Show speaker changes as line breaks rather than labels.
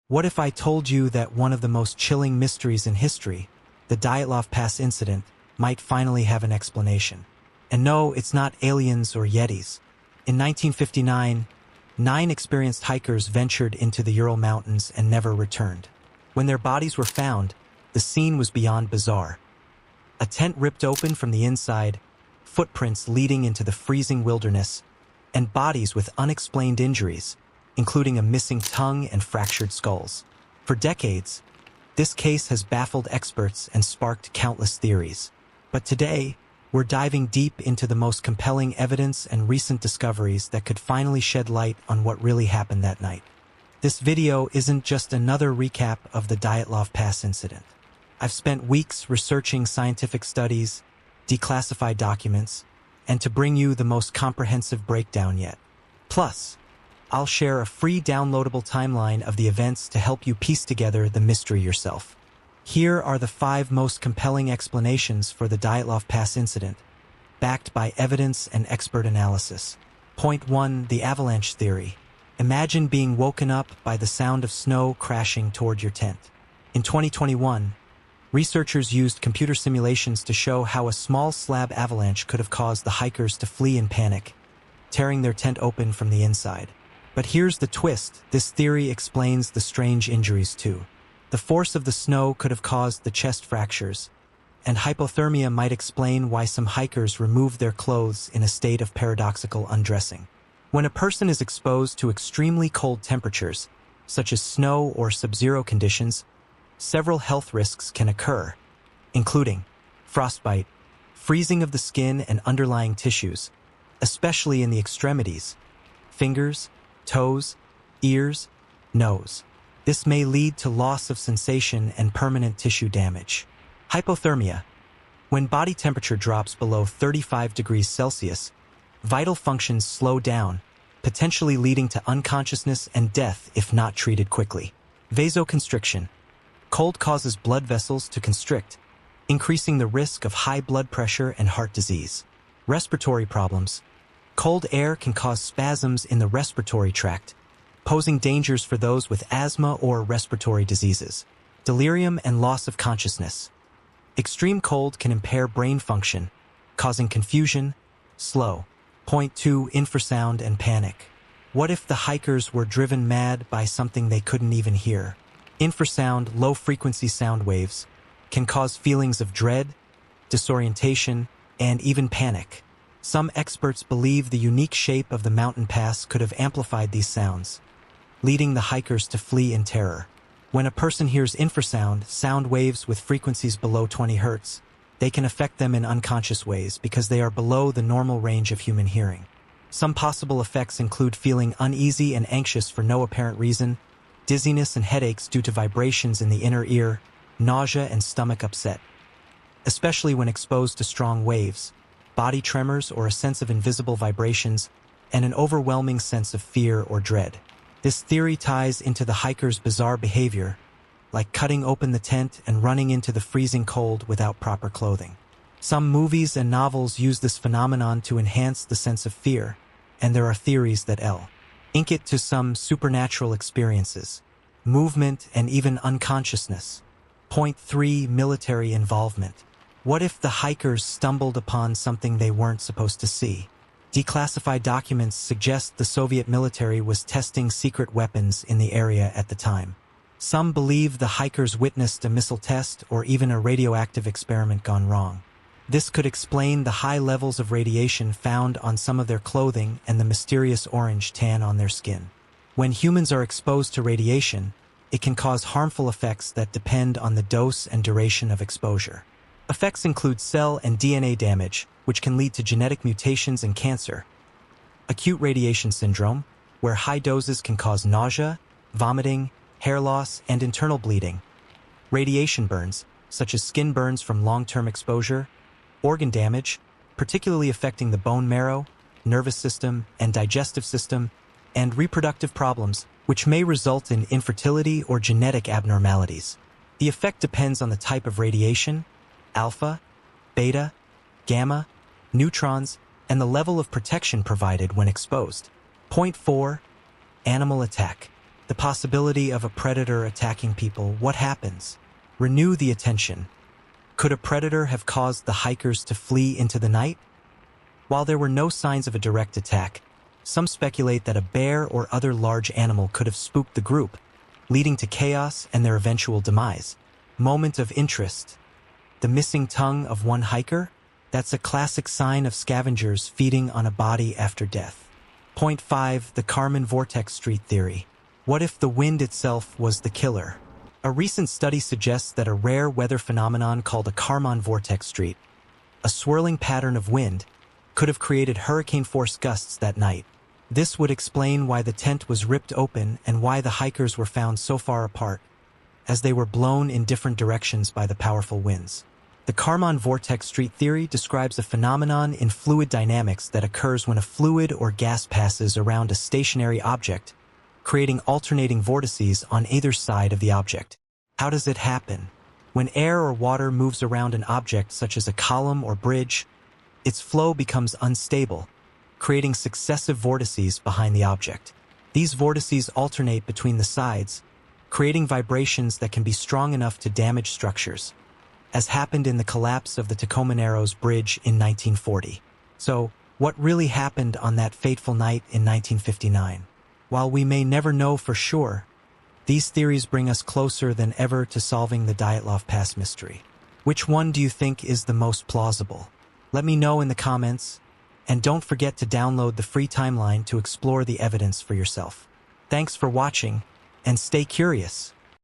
What if I told you that one of the most chilling mysteries in history, the Dyatlov Pass Incident, might finally have an explanation? And no, it's not aliens or Yetis. In 1959, 9 experienced hikers ventured into the Ural Mountains and never returned. When their bodies were found, the scene was beyond bizarre. A tent ripped open from the inside, footprints leading into the freezing wilderness, and bodies with unexplained injuries, including a missing tongue and fractured skulls. For decades, this case has baffled experts and sparked countless theories. But today, we're diving deep into the most compelling evidence and recent discoveries that could finally shed light on what really happened that night. This video isn't just another recap of the Dyatlov Pass incident. I've spent weeks researching scientific studies, declassified documents, and to bring you the most comprehensive breakdown yet. Plus, I'll share a free downloadable timeline of the events to help you piece together the mystery yourself. Here are the 5 most compelling explanations for the Dyatlov Pass incident, backed by evidence and expert analysis. Point 1. The avalanche theory. Imagine being woken up by the sound of snow crashing toward your tent. In 2021, researchers used computer simulations to show how a small slab avalanche could have caused the hikers to flee in panic, tearing their tent open from the inside. But here's the twist. This theory explains the strange injuries too. The force of the snow could have caused the chest fractures, and hypothermia might explain why some hikers removed their clothes in a state of paradoxical undressing. When a person is exposed to extremely cold temperatures, such as snow or sub-zero conditions, several health risks can occur, including frostbite, freezing of the skin and underlying tissues, especially in the extremities, fingers, toes, ears, nose. This may lead to loss of sensation and permanent tissue damage. Hypothermia. When body temperature drops below 35 degrees Celsius, vital functions slow down, potentially leading to unconsciousness and death if not treated quickly. Vasoconstriction. Cold causes blood vessels to constrict, increasing the risk of high blood pressure and heart disease. Respiratory problems. Cold air can cause spasms in the respiratory tract, posing dangers for those with asthma or respiratory diseases. Delirium and loss of consciousness. Extreme cold can impair brain function, causing confusion, slow. Point 2. Infrasound and panic. What if the hikers were driven mad by something they couldn't even hear? Infrasound, low-frequency sound waves, can cause feelings of dread, disorientation, and even panic. Some experts believe the unique shape of the mountain pass could have amplified these sounds, leading the hikers to flee in terror. When a person hears infrasound, sound waves with frequencies below 20 Hz, they can affect them in unconscious ways because they are below the normal range of human hearing. Some possible effects include feeling uneasy and anxious for no apparent reason, dizziness and headaches due to vibrations in the inner ear, nausea and stomach upset. Especially when exposed to strong waves, body tremors or a sense of invisible vibrations, and an overwhelming sense of fear or dread. This theory ties into the hikers' bizarre behavior, like cutting open the tent and running into the freezing cold without proper clothing. Some movies and novels use this phenomenon to enhance the sense of fear, and there are theories that link it to some supernatural experiences, movement, and even unconsciousness. Point 3. Military involvement. What if the hikers stumbled upon something they weren't supposed to see? Declassified documents suggest the Soviet military was testing secret weapons in the area at the time. Some believe the hikers witnessed a missile test or even a radioactive experiment gone wrong. This could explain the high levels of radiation found on some of their clothing and the mysterious orange tan on their skin. When humans are exposed to radiation, it can cause harmful effects that depend on the dose and duration of exposure. Effects include cell and DNA damage, which can lead to genetic mutations and cancer. Acute radiation syndrome, where high doses can cause nausea, vomiting, hair loss, and internal bleeding. Radiation burns, such as skin burns from long-term exposure. Organ damage, particularly affecting the bone marrow, nervous system, and digestive system. And reproductive problems, which may result in infertility or genetic abnormalities. The effect depends on the type of radiation, alpha, beta, gamma, neutrons, and the level of protection provided when exposed. Point 4. Animal attack. The possibility of a predator attacking people, what happens? Renew the attention. Could a predator have caused the hikers to flee into the night? While there were no signs of a direct attack, some speculate that a bear or other large animal could have spooked the group, leading to chaos and their eventual demise. Moment of interest. The missing tongue of one hiker? That's a classic sign of scavengers feeding on a body after death. Point 5. The Kármán vortex street theory. What if the wind itself was the killer? A recent study suggests that a rare weather phenomenon called a Kármán vortex street, a swirling pattern of wind, could have created hurricane-force gusts that night. This would explain why the tent was ripped open and why the hikers were found so far apart, as they were blown in different directions by the powerful winds. The Kármán vortex street theory describes a phenomenon in fluid dynamics that occurs when a fluid or gas passes around a stationary object, creating alternating vortices on either side of the object. How does it happen? When air or water moves around an object such as a column or bridge, its flow becomes unstable, creating successive vortices behind the object. These vortices alternate between the sides, creating vibrations that can be strong enough to damage structures, as happened in the collapse of the Tacoma Narrows Bridge in 1940. So, what really happened on that fateful night in 1959? While we may never know for sure, these theories bring us closer than ever to solving the Dyatlov Pass mystery. Which one do you think is the most plausible? Let me know in the comments, and don't forget to download the free timeline to explore the evidence for yourself. Thanks for watching, and stay curious.